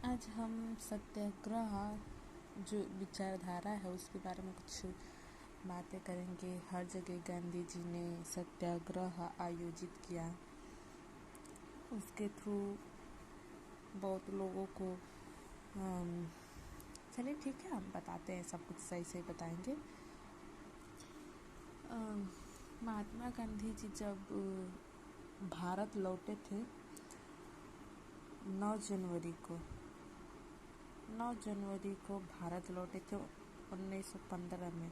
आज हम सत्याग्रह जो विचारधारा है उसके बारे में कुछ बातें करेंगे। हर जगह गांधी जी ने सत्याग्रह आयोजित किया, उसके थ्रू बहुत लोगों को चलिए ठीक है, हम बताते हैं, सब कुछ सही से बताएंगे। महात्मा गांधी जी जब भारत लौटे थे 9 जनवरी को भारत लौटे थे 1915 में।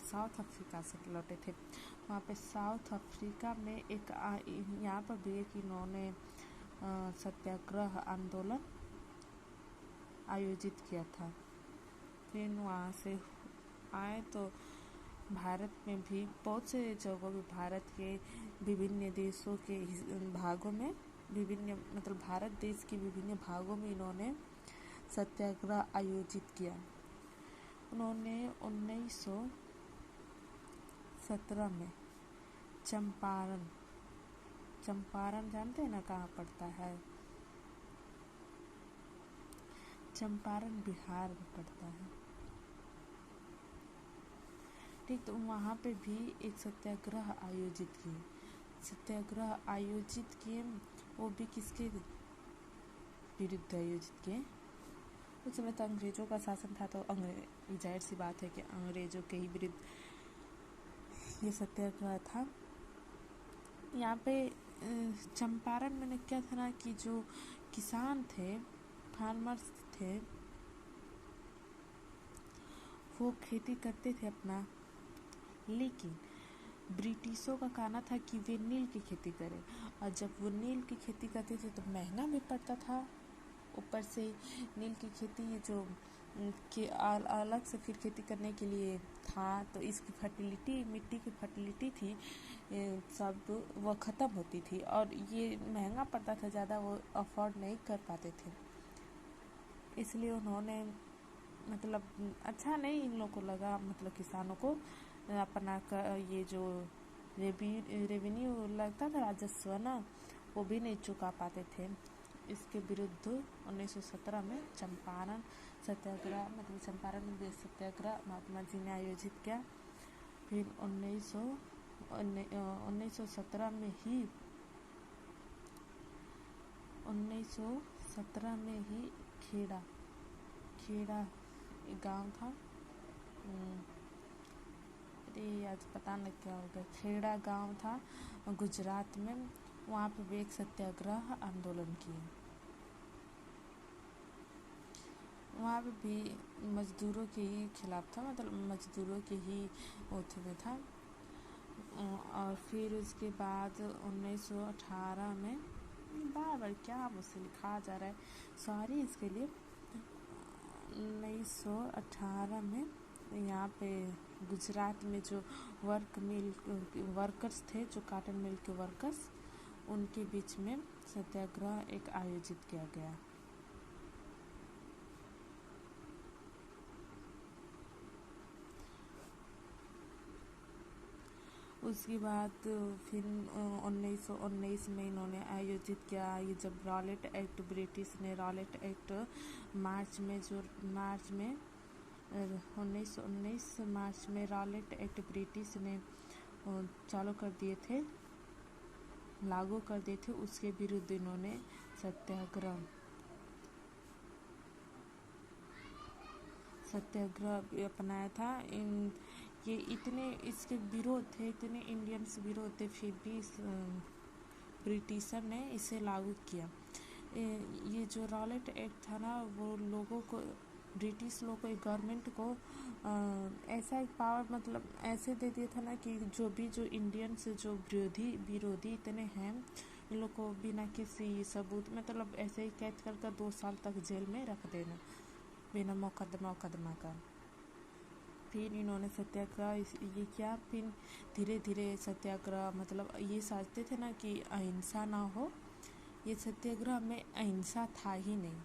साउथ अफ्रीका से लौटे थे। वहाँ पे साउथ अफ्रीका में एक यहाँ पर भी एक इन्होंने सत्याग्रह आंदोलन आयोजित किया था। फिर वहाँ से आए तो भारत में भी बहुत से जगहों में, भारत के विभिन्न देशों के भागों में, भारत देश के विभिन्न भागों में इन्होंने सत्याग्रह आयोजित किया। उन्होंने 1917 में चंपारण जानते हैं ना कहाँ पड़ता है? चंपारण बिहार में पड़ता है। ठीक, तो वहाँ पे भी एक सत्याग्रह आयोजित किए। वो भी किसके विरुद्ध आयोजित किए? उस समय तो अंग्रेजों का शासन था, तो जाहिर सी बात है कि अंग्रेजों के ही विरुद्ध ये सत्याग्रह था। यहाँ पे चंपारण में क्या था ना कि जो किसान थे, फार्मर्स थे, वो खेती करते थे अपना, लेकिन ब्रिटिशों का कहना था कि वे नील की खेती करें, और जब वो नील की खेती करते थे तो महंगा भी पड़ता था। ऊपर से नील की खेती जो कि अलग से फिर खेती करने के लिए था, तो इसकी फर्टिलिटी, मिट्टी की फर्टिलिटी थी, सब वो ख़त्म होती थी, और ये महंगा पड़ता था ज़्यादा, वो अफोर्ड नहीं कर पाते थे। इसलिए उन्होंने अच्छा नहीं इन लोगों को लगा, किसानों को अपना ये जो रेवेन्यू लगता था, राजस्व ना, वो भी नहीं चुका पाते थे। इसके विरुद्ध 1917 में चंपारण में सत्याग्रह महात्मा जी ने आयोजित किया। फिर 1917 में ही खेड़ा एक गांव था, आज पता नहीं क्या हो गया, खेड़ा गांव था गुजरात में, वहाँ पे भी एक सत्याग्रह आंदोलन किए। वहाँ पे भी मजदूरों के ही खिलाफ था, मजदूरों के ही ओथे में था। और फिर उसके बाद 1918 में, बार क्या मुझसे लिखा जा रहा है, सॉरी इसके लिए। 1918 में यहाँ पे गुजरात में जो वर्कर्स थे, जो काटन मिल के वर्कर्स, उनके बीच में सत्याग्रह एक आयोजित किया गया। उसके बाद फिर 1919 में इन्होंने आयोजित किया। ये जब रॉलेट एक्ट, ब्रिटिश ने रॉलेट एक्ट मार्च में 1919 मार्च में रॉलेट एक्ट ब्रिटिश ने लागू कर दिए थे। उसके विरुद्ध इन्होंने सत्याग्रह अपनाया था। ये इतने इसके विरोध थे, इतने इंडियंस विरोध थे, फिर भी ब्रिटिशर ने इसे लागू किया। ये जो रॉलेट एक्ट था ना, वो लोगों को, ब्रिटिश लोगों को, गवर्नमेंट को ऐसा एक पावर ऐसे दे दिया था ना कि जो इंडियंस जो विरोधी इतने हैं, इन लोग को बिना किसी सबूत ऐसे ही कैद कर 2 साल तक जेल में रख देना बिना मुकदमा का। फिर इन्होंने सत्याग्रह ये किया। फिर धीरे धीरे सत्याग्रह ये सोचते थे ना कि अहिंसा ना हो, ये सत्याग्रह में अहिंसा था ही नहीं,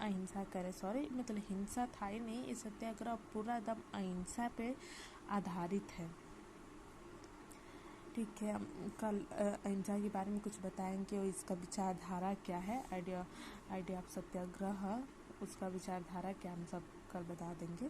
हिंसा था ही नहीं। ये सत्याग्रह पूरा दम अहिंसा पे आधारित है। ठीक है, हम कल अहिंसा के बारे में कुछ बताएंगे और इसका विचारधारा क्या है, आइडिया ऑफ सत्याग्रह, उसका विचारधारा क्या, हम सब कल बता देंगे।